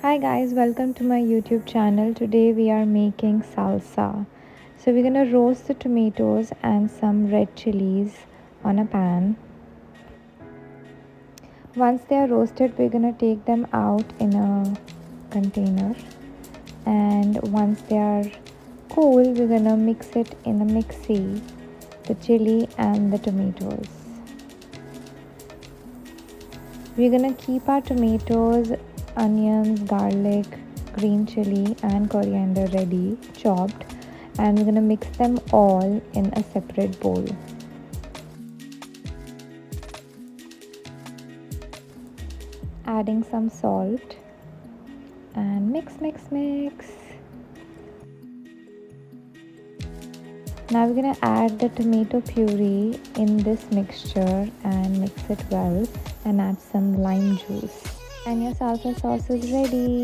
Hi guys, welcome to my YouTube channel. Today we are making salsa. So we're gonna roast the tomatoes and some red chilies on a pan. Once they are roasted, we're gonna take them out in a container. And once they are cool, we're gonna mix it in a mixie, the chili and the tomatoes. We're gonna keep our tomatoes, onions, garlic, green chili, and coriander ready, chopped, and we're gonna mix them all in a separate bowl. Adding some salt and mix. Now we're gonna add the tomato puree in this mixture and mix it well and add some lime juice. And your salsa sauce is ready.